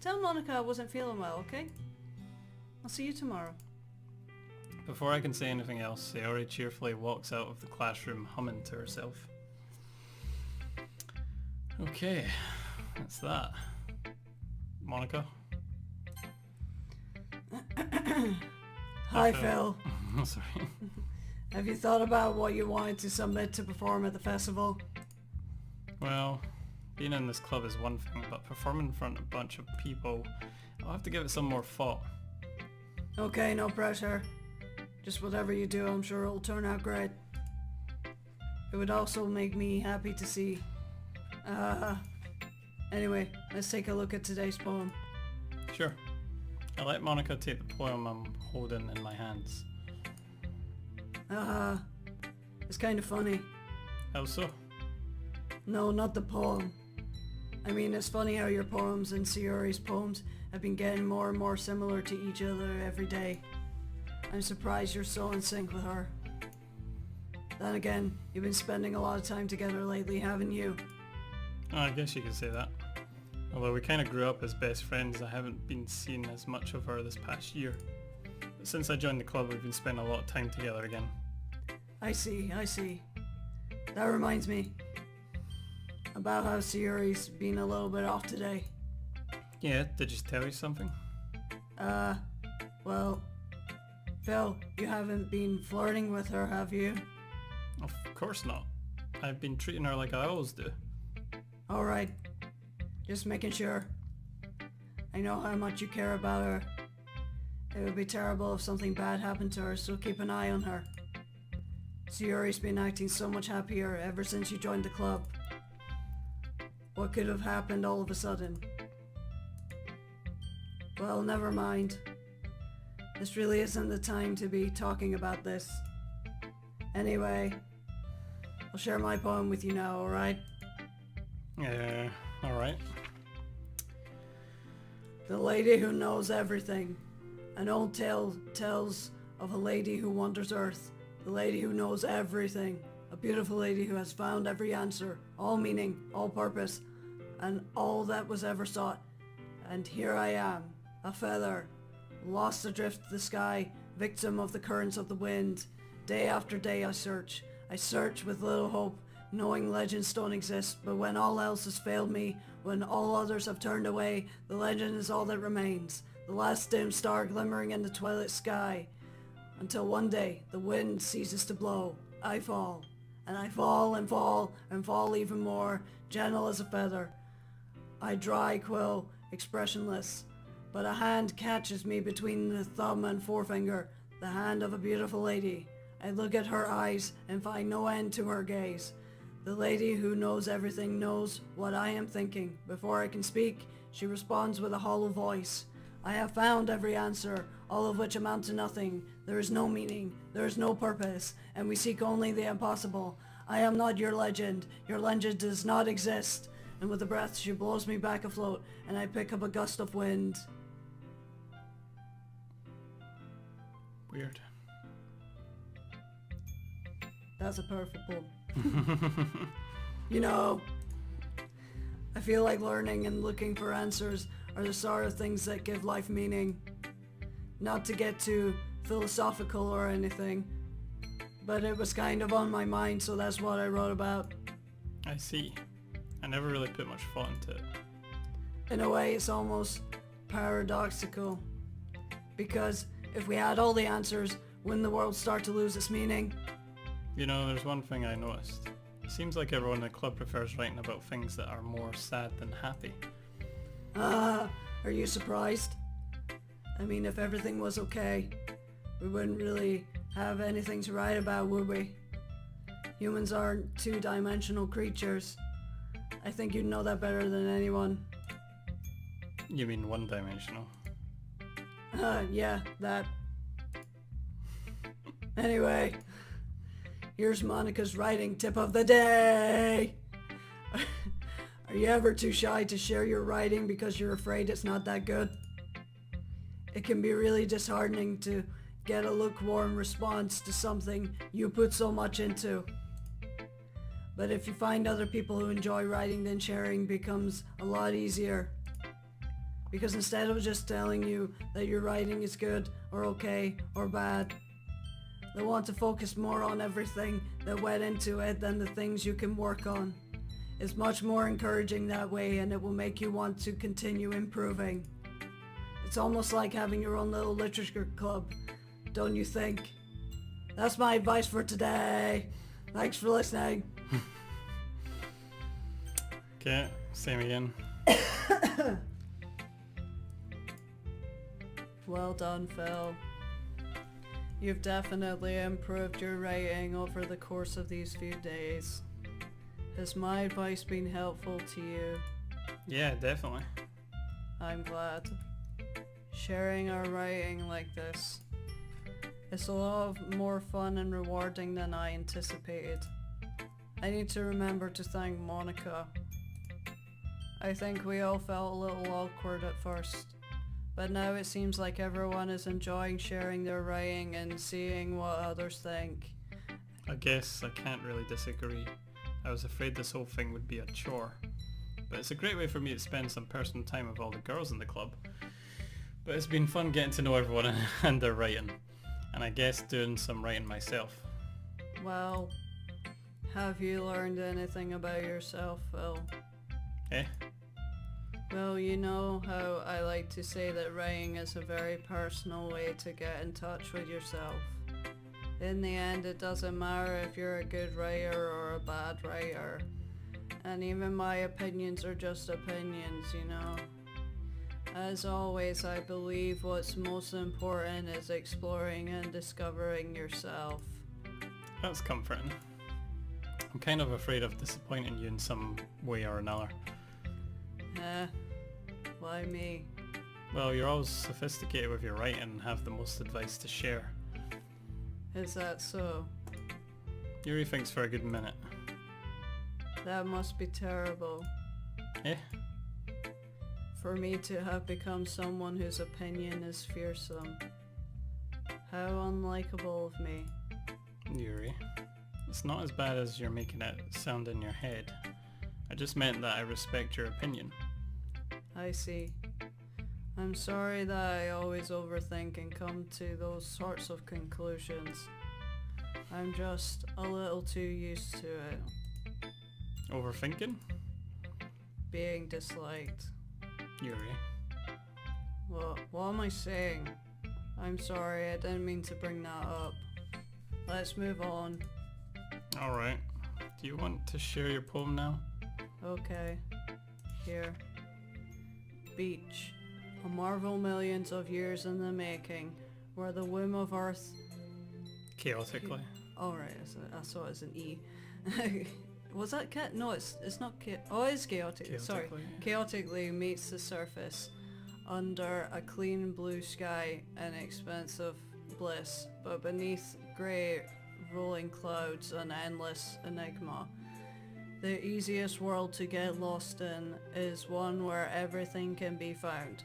Tell Monica I wasn't feeling well, okay? I'll see you tomorrow. Before I can say anything else, Sayori cheerfully walks out of the classroom humming to herself. Okay, that's that. Monica? Hi, Phil. Sorry. Have you thought about what you wanted to submit to perform at the festival? Well, being in this club is one thing, but performing in front of a bunch of people, I'll have to give it some more thought. Okay, no pressure. Just whatever you do, I'm sure it'll turn out great. It would also make me happy to see. Anyway, let's take a look at today's poem. Sure. I let Monica take the poem I'm holding in my hands. It's kind of funny. How so? No, not the poem. I mean, it's funny how your poems and Sayori's poems have been getting more and more similar to each other every day. I'm surprised you're so in sync with her. Then again, you've been spending a lot of time together lately, haven't you? Oh, I guess you could say that. Although we kind of grew up as best friends, I haven't been seeing as much of her this past year. But since I joined the club, we've been spending a lot of time together again. I see. That reminds me about how Sayori's been a little bit off today. Yeah, did she tell you something? Well, Phil, you haven't been flirting with her, have you? Of course not. I've been treating her like I always do. Alright, just making sure. I know how much you care about her. It would be terrible if something bad happened to her, so keep an eye on her. Sayori's been acting so much happier ever since you joined the club. What could have happened all of a sudden? Well, never mind. This really isn't the time to be talking about this. Anyway, I'll share my poem with you now, alright? Yeah, alright. The lady who knows everything. An old tale tells of a lady who wanders earth. The lady who knows everything. A beautiful lady who has found every answer, all meaning, all purpose, and all that was ever sought. And here I am, a feather, lost adrift the sky, victim of the currents of the wind. Day after day I search with little hope, knowing legends don't exist, but when all else has failed me, when all others have turned away, the legend is all that remains, the last dim star glimmering in the twilight sky. Until one day, the wind ceases to blow, I fall, and I fall and fall and fall even more, gentle as a feather. I dry quill, expressionless, but a hand catches me between the thumb and forefinger, the hand of a beautiful lady. I look at her eyes and find no end to her gaze. The lady who knows everything knows what I am thinking. Before I can speak, she responds with a hollow voice. I have found every answer, all of which amount to nothing. There is no meaning, there is no purpose, and we seek only the impossible. I am not your legend does not exist. And with a breath she blows me back afloat, and I pick up a gust of wind. Weird. That's a perfect poem. You know, I feel like learning and looking for answers are the sort of things that give life meaning. Not to get too philosophical or anything, but it was kind of on my mind, so that's what I wrote about. I see. I never really put much thought into it. In a way, it's almost paradoxical, because if we had all the answers, wouldn't the world start to lose its meaning? You know, there's one thing I noticed. It seems like everyone in the club prefers writing about things that are more sad than happy. Are you surprised? I mean, if everything was okay, we wouldn't really have anything to write about, would we? Humans aren't two-dimensional creatures. I think you'd know that better than anyone. You mean one-dimensional? Yeah, that. Anyway, here's Monica's writing tip of the day. Are you ever too shy to share your writing because you're afraid it's not that good? It can be really disheartening to get a lukewarm response to something you put so much into. But if you find other people who enjoy writing, then sharing becomes a lot easier. Because instead of just telling you that your writing is good or okay or bad, they want to focus more on everything that went into it than the things you can work on. It's much more encouraging that way, and it will make you want to continue improving. It's almost like having your own little literature club, don't you think? That's my advice for today. Thanks for listening. Okay, same again. Well done, Phil. You've definitely improved your writing over the course of these few days. Has my advice been helpful to you? Yeah, definitely. I'm glad. Sharing our writing like this, it's a lot more fun and rewarding than I anticipated. I need to remember to thank Monica. I think we all felt a little awkward at first, but now it seems like everyone is enjoying sharing their writing and seeing what others think. I guess I can't really disagree. I was afraid this whole thing would be a chore. But it's a great way for me to spend some personal time with all the girls in the club. But it's been fun getting to know everyone and their writing. And I guess doing some writing myself. Well, have you learned anything about yourself, Phil? Eh? Well, you know how I like to say that writing is a very personal way to get in touch with yourself. In the end, it doesn't matter if you're a good writer or a bad writer. And even my opinions are just opinions, you know. As always, I believe what's most important is exploring and discovering yourself. That's comforting. I'm kind of afraid of disappointing you in some way or another. Why me? Well, you're always sophisticated with your writing and have the most advice to share. Is that so? Yuri thinks for a good minute. That must be terrible. Eh? For me to have become someone whose opinion is fearsome. How unlikable of me. Yuri, it's not as bad as you're making it sound in your head. I just meant that I respect your opinion. I see. I'm sorry that I always overthink and come to those sorts of conclusions. I'm just a little too used to it. Overthinking? Being disliked. Yuri. What am I saying? I'm sorry, I didn't mean to bring that up. Let's move on. Alright. Do you want to share your poem now? Okay. Here. Beach. A marvel millions of years in the making, where the womb of Earth... Chaotically. Alright, I saw it as an E. Was that cat? No, it's not oh, it is chaotic. Sorry. Chaotically meets the surface under a clean blue sky and expansive bliss, but beneath grey rolling clouds an endless enigma. The easiest world to get lost in is one where everything can be found.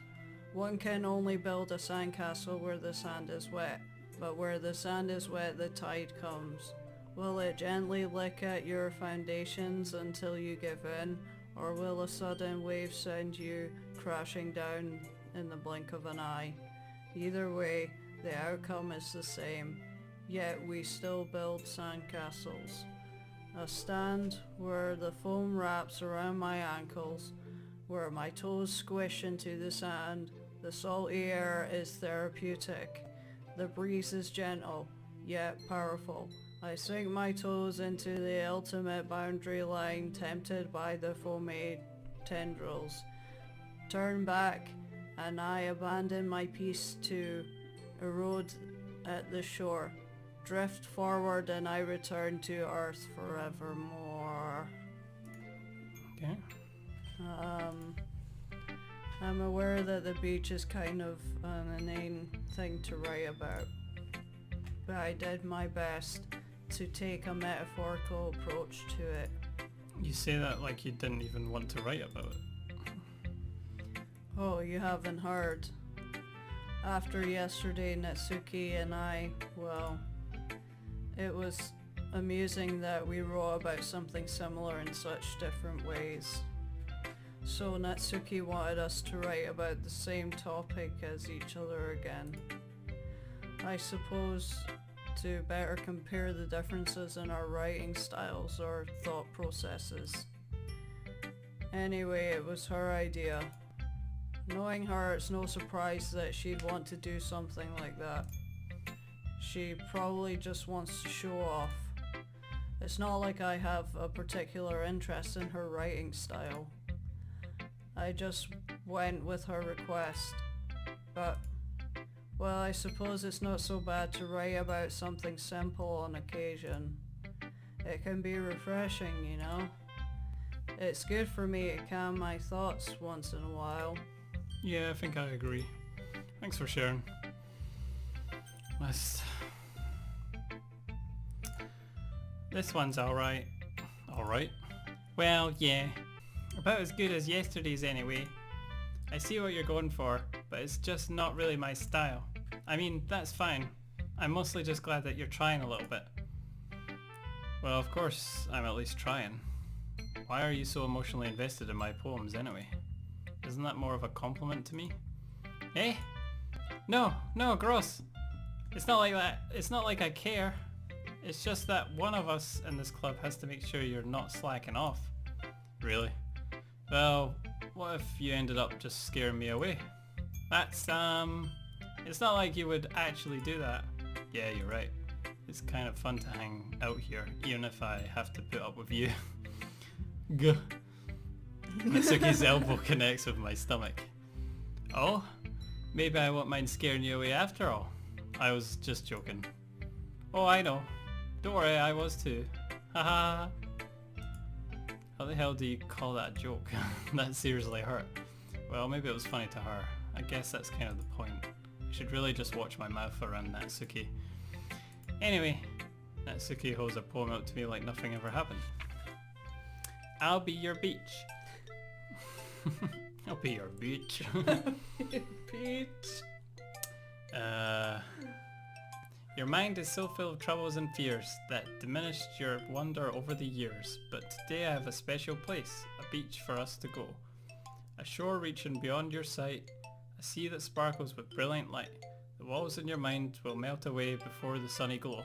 One can only build a sandcastle where the sand is wet, but where the sand is wet the tide comes. Will it gently lick at your foundations until you give in, or will a sudden wave send you crashing down in the blink of an eye? Either way, the outcome is the same, yet we still build sandcastles. A stand where the foam wraps around my ankles, where my toes squish into the sand. The salty air is therapeutic. The breeze is gentle, yet powerful. I sink my toes into the ultimate boundary line, tempted by the foamy tendrils. Turn back, and I abandon my peace to erode at the shore. Drift forward, and I return to Earth forevermore. Okay. I'm aware that the beach is kind of an inane thing to write about, but I did my best to take a metaphorical approach to it. You say that like you didn't even want to write about it. Oh, you haven't heard. After yesterday, Natsuki and I, well, it was amusing that we wrote about something similar in such different ways. So Natsuki wanted us to write about the same topic as each other again. I suppose to better compare the differences in our writing styles or thought processes. Anyway, it was her idea. Knowing her, it's no surprise that she'd want to do something like that. She probably just wants to show off. It's not like I have a particular interest in her writing style. I just went with her request. But, well, I suppose it's not so bad to write about something simple on occasion. It can be refreshing, you know? It's good for me to calm my thoughts once in a while. Yeah, I think I agree. Thanks for sharing. This one's alright. Alright? Well, yeah. About as good as yesterday's anyway. I see what you're going for, but it's just not really my style. I mean, that's fine. I'm mostly just glad that you're trying a little bit. Well, of course, I'm at least trying. Why are you so emotionally invested in my poems anyway? Isn't that more of a compliment to me? Eh? No, gross. It's not like that. It's not like I care. It's just that one of us in this club has to make sure you're not slacking off. Really? Well, what if you ended up just scaring me away? That's, it's not like you would actually do that. Yeah, you're right. It's kind of fun to hang out here, even if I have to put up with you. Gah. Natsuki's elbow connects with my stomach. Oh? Maybe I won't mind scaring you away after all. I was just joking. Oh, I know. Don't worry, I was too. Haha. How the hell do you call that a joke? That seriously hurt. Well, maybe it was funny to her. I guess that's kind of the point. I should really just watch my mouth around Natsuki. Anyway, Natsuki holds her poem out to me like nothing ever happened. I'll be your beach. I'll be your beach. Peach. Your mind is so full of troubles and fears that diminished your wonder over the years, but today I have a special place, a beach for us to go. A shore reaching beyond your sight, a sea that sparkles with brilliant light. The walls in your mind will melt away before the sunny glow.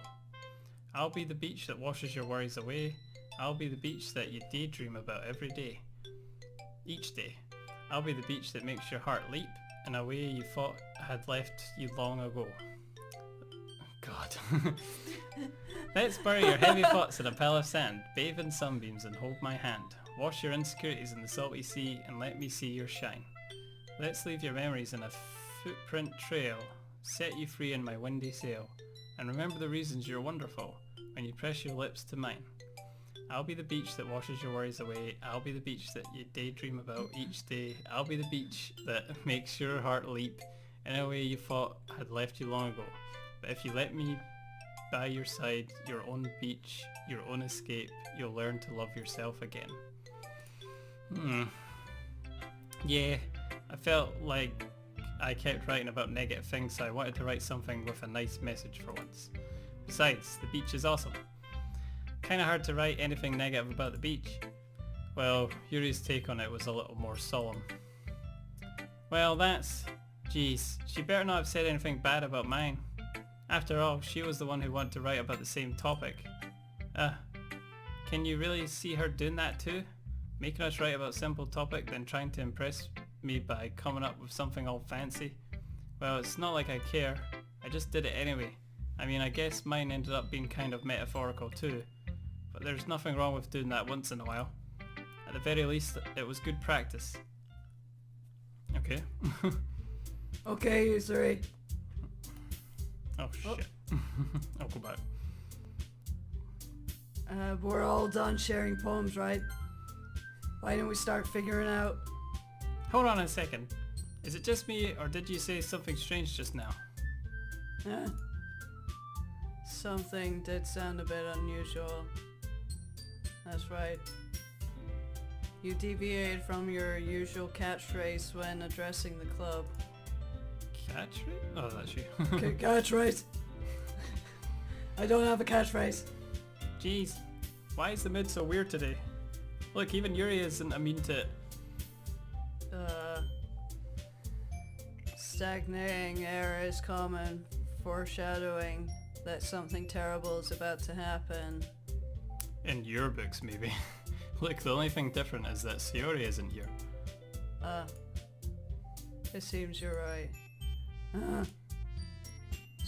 I'll be the beach that washes your worries away. I'll be the beach that you daydream about every day. Each day. I'll be the beach that makes your heart leap in a way you thought had left you long ago. God. Let's bury your heavy thoughts in a pile of sand, bathe in sunbeams and hold my hand. Wash your insecurities in the salty sea and let me see your shine. Let's leave your memories in a footprint trail, set you free in my windy sail, and remember the reasons you're wonderful when you press your lips to mine. I'll be the beach that washes your worries away. I'll be the beach that you daydream about each day. I'll be the beach that makes your heart leap in a way you thought had left you long ago. But if you let me by your side, your own beach, your own escape, you'll learn to love yourself again. Yeah, I felt like I kept writing about negative things, so I wanted to write something with a nice message for once. Besides, the beach is awesome. Kinda hard to write anything negative about the beach. Well, Yuri's take on it was a little more solemn. Well, geez, she better not have said anything bad about mine. After all, she was the one who wanted to write about the same topic. Can you really see her doing that too? Making us write about simple topic, then trying to impress me by coming up with something all fancy? Well, it's not like I care. I just did it anyway. I mean, I guess mine ended up being kind of metaphorical too. But there's nothing wrong with doing that once in a while. At the very least, it was good practice. Okay. Okay, you three. Oh shit. I'll go back. We're all done sharing poems, right? Why don't we start figuring out... Hold on a second. Is it just me, or did you say something strange just now? Huh? Something did sound a bit unusual. That's right. You deviated from your usual catchphrase when addressing the club. Catchphrase? Oh, that's you. Okay, catchphrase. I don't have a catchphrase. Jeez, why is the mood so weird today? Look, even Yuri isn't immune to it. stagnating air is common, foreshadowing that something terrible is about to happen. In your books, maybe. Look, the only thing different is that Sayori isn't here. It seems you're right.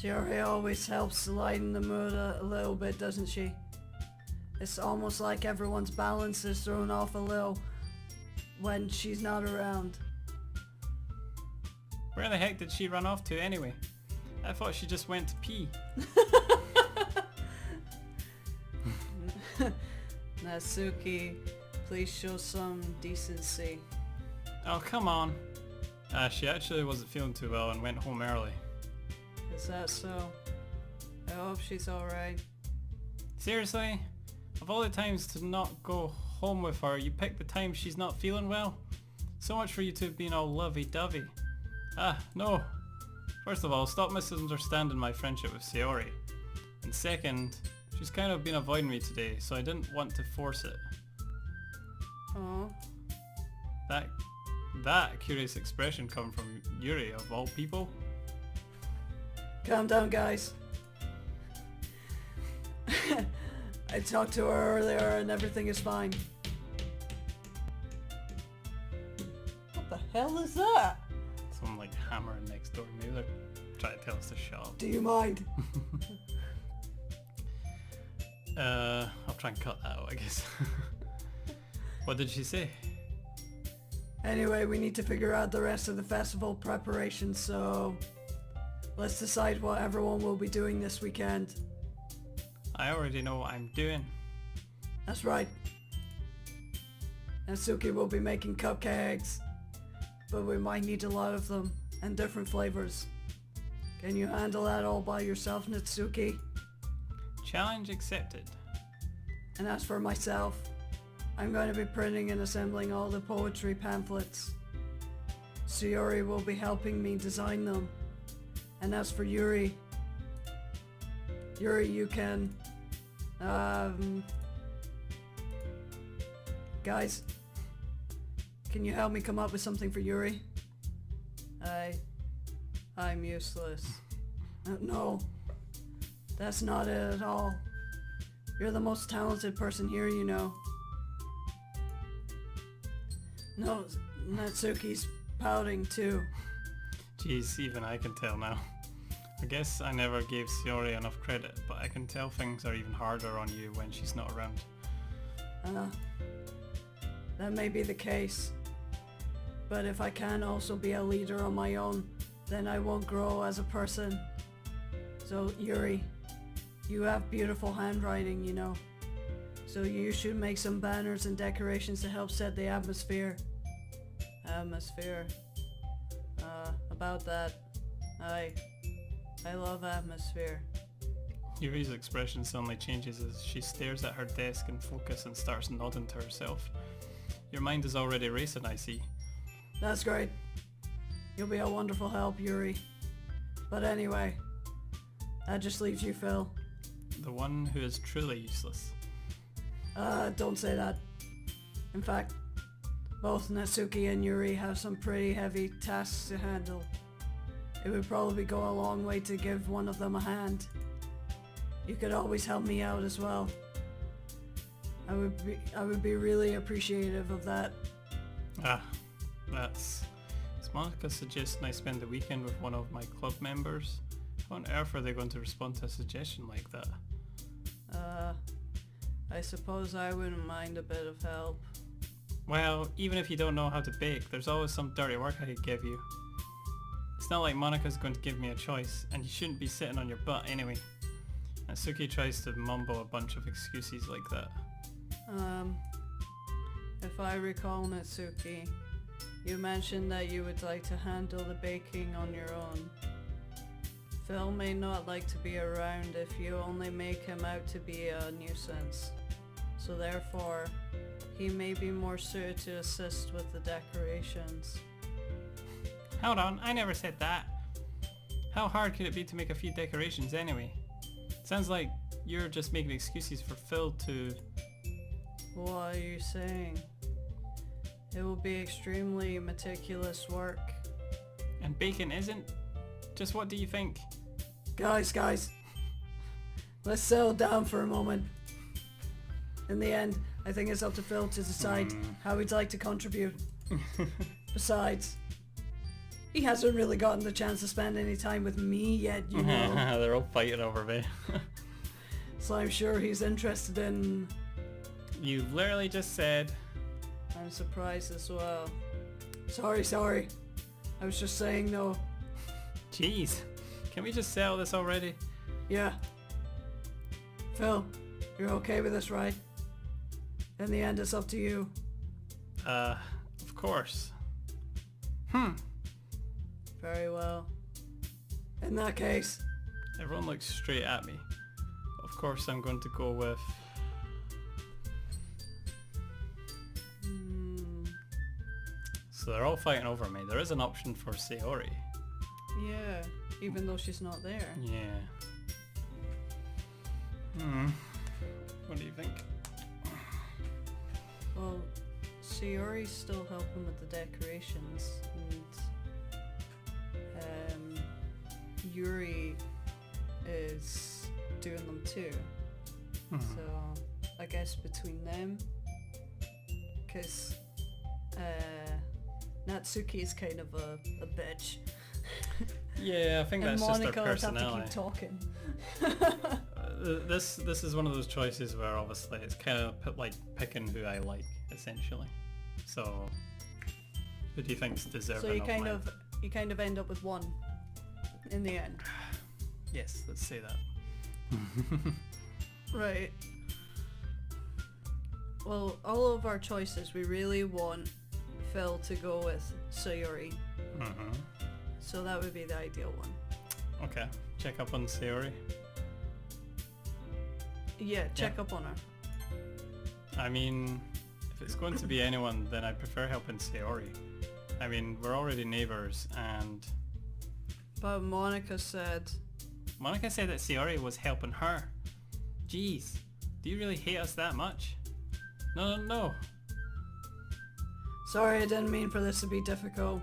Cheryl always helps lighten the mood a little bit, doesn't she? It's almost like everyone's balance is thrown off a little when she's not around. Where the heck did she run off to anyway? I thought she just went to pee. Natsuki, please show some decency. Oh, come on. She actually wasn't feeling too well and went home early. Is that so? I hope she's alright. Seriously? Of all the times to not go home with her, you picked the time she's not feeling well? So much for you two being all lovey-dovey. No. First of all, stop misunderstanding my friendship with Sayori. And second, she's kind of been avoiding me today, so I didn't want to force it. Oh. That curious expression coming from Yuri, of all people. Calm down, guys. I talked to her earlier and everything is fine. What the hell is that? Someone like hammering next door. Maybe they're trying to tell us to shut up. Do you mind? I'll try and cut that out, I guess. What did she say? Anyway, we need to figure out the rest of the festival preparations, so let's decide what everyone will be doing this weekend. I already know what I'm doing. That's right. Natsuki will be making cupcakes, but we might need a lot of them and different flavors. Can you handle that all by yourself, Natsuki? Challenge accepted. And as for myself, I'm going to be printing and assembling all the poetry pamphlets. Sayori will be helping me design them. And as for Yuri, you can... Guys, can you help me come up with something for Yuri? I'm useless. No, that's not it at all. You're the most talented person here, you know. No, Natsuki's pouting too. Jeez, even I can tell now. I guess I never gave Sayori enough credit, but I can tell things are even harder on you when she's not around. That may be the case. But if I can also be a leader on my own, then I won't grow as a person. So Yuri, you have beautiful handwriting, you know. So you should make some banners and decorations to help set the atmosphere. About that, I love atmosphere. Yuri's expression suddenly changes as she stares at her desk in focus and starts nodding to herself. Your mind is already racing, I see. That's great. You'll be a wonderful help, Yuri. But anyway, that just leaves you, Phil. The one who is truly useless. Don't say that. In fact, both Natsuki and Yuri have some pretty heavy tasks to handle. It would probably go a long way to give one of them a hand. You could always help me out as well. I would be really appreciative of that. Is Monica suggesting I spend the weekend with one of my club members? How on earth are they going to respond to a suggestion like that? I suppose I wouldn't mind a bit of help. Well, even if you don't know how to bake, there's always some dirty work I could give you. It's not like Monica's going to give me a choice, and you shouldn't be sitting on your butt anyway. Natsuki tries to mumble a bunch of excuses like that. If I recall, Natsuki, you mentioned that you would like to handle the baking on your own. Phil may not like to be around if you only make him out to be a nuisance. So therefore, he may be more suited to assist with the decorations. Hold on, I never said that. How hard could it be to make a few decorations anyway? Sounds like you're just making excuses for Phil to... What are you saying? It will be extremely meticulous work. And bacon isn't? Just what do you think? Guys, let's settle down for a moment. In the end, I think it's up to Phil to decide how he'd like to contribute. Besides, he hasn't really gotten the chance to spend any time with me yet, you know. They're all fighting over me. So I'm sure he's interested in... You've literally just said... I'm surprised as well. Sorry. I was just saying no. Jeez. Can we just settle this already? Yeah. Phil, you're okay with this, right? In the end, it's up to you. Of course. Very well. In that case... Everyone looks straight at me. Of course I'm going to go with... So they're all fighting over me. There is an option for Sayori. Yeah, even though she's not there. Yeah. What do you think? Well, Sayori's still helping with the decorations, and Yuri is doing them too. So I guess between them, because Natsuki is kind of a bitch. Yeah, I think and that's Monica just their would have to keep personality. talking. This is one of those choices where obviously it's kind of like picking who I like, essentially. So, who do you think's deserving? So you mine? kind of end up with one in the end. Yes, let's say that. Right. Well, all of our choices, we really want Phil to go with Sayori. So that would be the ideal one. Okay, check up on Sayori. Yeah, check up on her. I mean, if it's going to be anyone, then I prefer helping Sayori. I mean, we're already neighbours, and... But Monica said that Sayori was helping her. Jeez, do you really hate us that much? No. Sorry, I didn't mean for this to be difficult.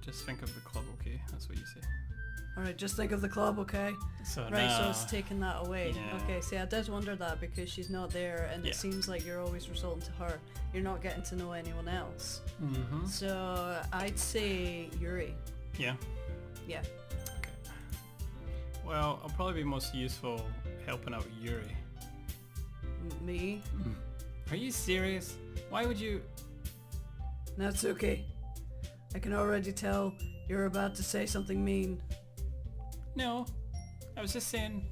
Just think of the club, okay? That's what you say. Alright, just think of the club, okay? So Right, so now- it's taking that away. Yeah. Okay, see, I did wonder that because she's not there and Yeah. it seems like you're always resorting to her. You're not getting to know anyone else. So I'd say Yuri. Yeah. Yeah. Okay. Well, I'll probably be most useful helping out Yuri. Me? Are you serious? Why would you... Natsuki. I can already tell you're about to say something mean. No. I was just saying...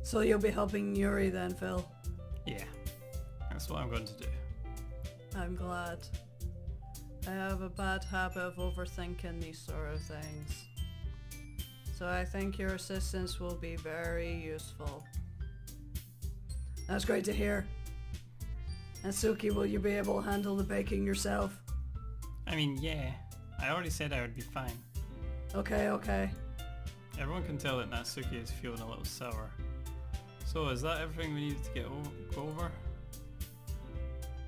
So you'll be helping Yuri then, Phil? Yeah. That's what I'm going to do. I'm glad. I have a bad habit of overthinking these sort of things. So I think your assistance will be very useful. That's great to hear. And Suki, will you be able to handle the baking yourself? I mean, yeah. I already said I would be fine. Okay. Everyone can tell that Natsuki is feeling a little sour. So is that everything we needed to go over?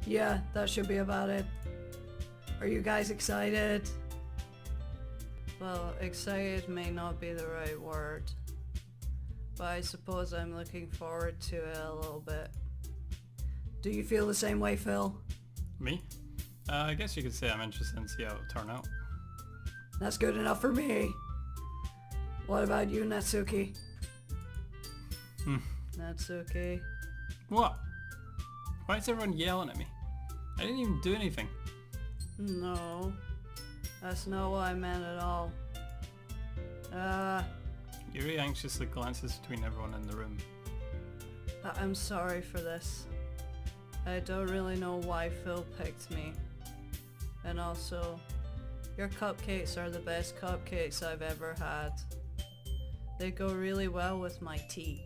Yeah, that should be about it. Are you guys excited? Well, excited may not be the right word. But I suppose I'm looking forward to it a little bit. Do you feel the same way, Phil? Me? I guess you could say I'm interested in see how it'll turn out. That's good enough for me. What about you, Natsuki? Natsuki? What? Why is everyone yelling at me? I didn't even do anything. No. That's not what I meant at all. Yuri anxiously glances between everyone in the room. I'm sorry for this. I don't really know why Phil picked me. And also, your cupcakes are the best cupcakes I've ever had. They go really well with my tea.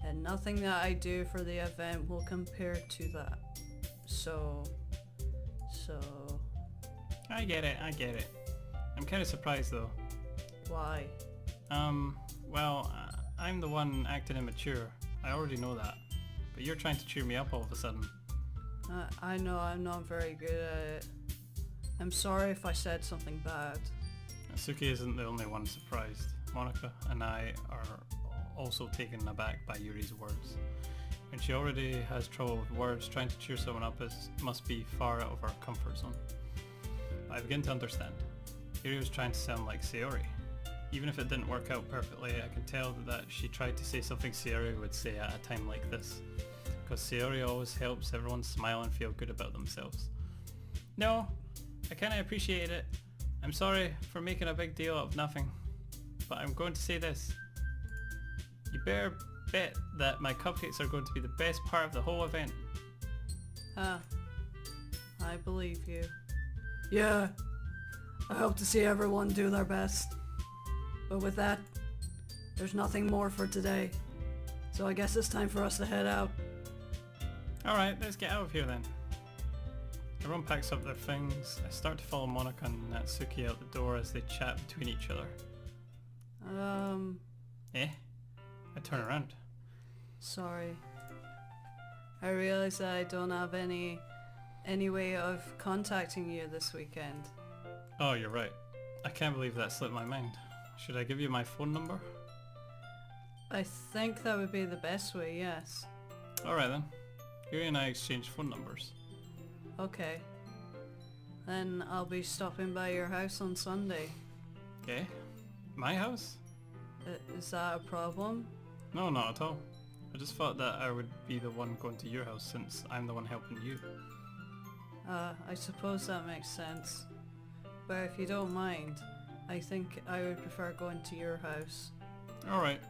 And nothing that I do for the event will compare to that. So... I get it. I'm kind of surprised though. Why? Well, I'm the one acting immature. I already know that. But you're trying to cheer me up all of a sudden. I know I'm not very good at it. I'm sorry if I said something bad. Suki isn't the only one surprised. Monica and I are also taken aback by Yuri's words. When she already has trouble with words, trying to cheer someone up must be far out of our comfort zone. But I begin to understand. Yuri was trying to sound like Sayori. Even if it didn't work out perfectly, I can tell that she tried to say something Sayori would say at a time like this. Because Sayori always helps everyone smile and feel good about themselves. No, I kinda appreciate it. I'm sorry for making a big deal out of nothing. But I'm going to say this. You better bet that my cupcakes are going to be the best part of the whole event. I believe you. Yeah, I hope to see everyone do their best. But with that, there's nothing more for today. So I guess it's time for us to head out. Alright, let's get out of here then. Everyone packs up their things. I start to follow Monica and Natsuki out the door as they chat between each other. Eh? I turn around. Sorry. I realize that I don't have any way of contacting you this weekend. Oh, you're right. I can't believe that slipped my mind. Should I give you my phone number? I think that would be the best way, yes. Alright then. Yuri and I exchange phone numbers. Okay. Then I'll be stopping by your house on Sunday. Eh? My house? Is that a problem? No, not at all. I just thought that I would be the one going to your house since I'm the one helping you. I suppose that makes sense. But if you don't mind, I think I would prefer going to your house. Alright.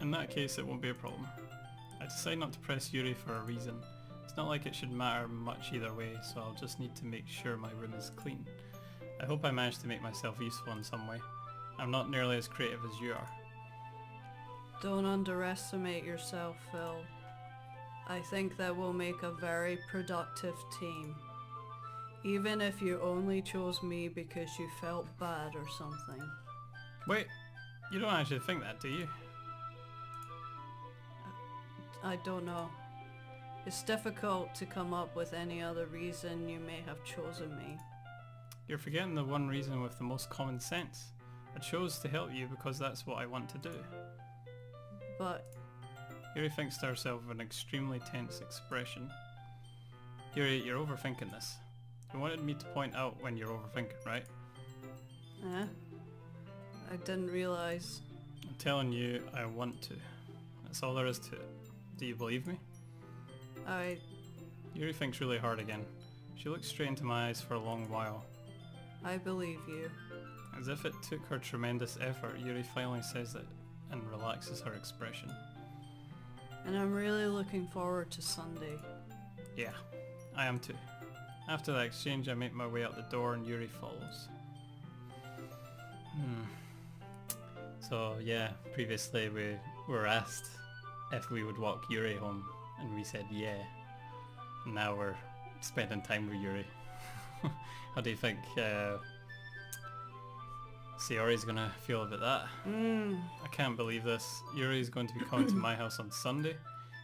In that case, it won't be a problem. I decide not to press Yuri for a reason. It's not like it should matter much either way, so I'll just need to make sure my room is clean. I hope I manage to make myself useful in some way. I'm not nearly as creative as you are. Don't underestimate yourself, Phil. I think that we'll make a very productive team. Even if you only chose me because you felt bad or something. Wait, you don't actually think that, do you? I don't know. It's difficult to come up with any other reason you may have chosen me. You're forgetting the one reason with the most common sense. I chose to help you because that's what I want to do. But Yuri thinks to herself with an extremely tense expression. Yuri, you're overthinking this. You wanted me to point out when you're overthinking, right? I didn't realize. I'm telling you, I want to. That's all there is to it. Do you believe me? Yuri thinks really hard again. She looks straight into my eyes for a long while. I believe you. As if it took her tremendous effort, Yuri finally says it and relaxes her expression. And I'm really looking forward to Sunday. Yeah, I am too. After that exchange, I make my way out the door and Yuri follows. So yeah, previously we were asked if we would walk Yuri home and we said yeah. Now we're spending time with Yuri. How do you think Sayori's gonna feel about that? I can't believe this. Yuri's going to be coming to my house on Sunday,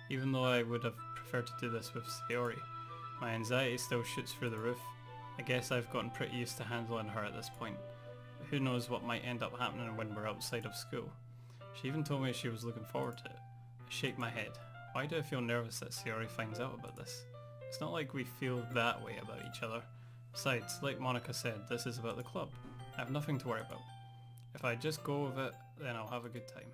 even though I would have preferred to do this with Sayori. My anxiety still shoots through the roof. I guess I've gotten pretty used to handling her at this point. But who knows what might end up happening when we're outside of school. She even told me she was looking forward to it. I shake my head. Why do I feel nervous that Sayori finds out about this? It's not like we feel that way about each other. Besides, like Monica said, this is about the club. I have nothing to worry about. If I just go with it, then I'll have a good time.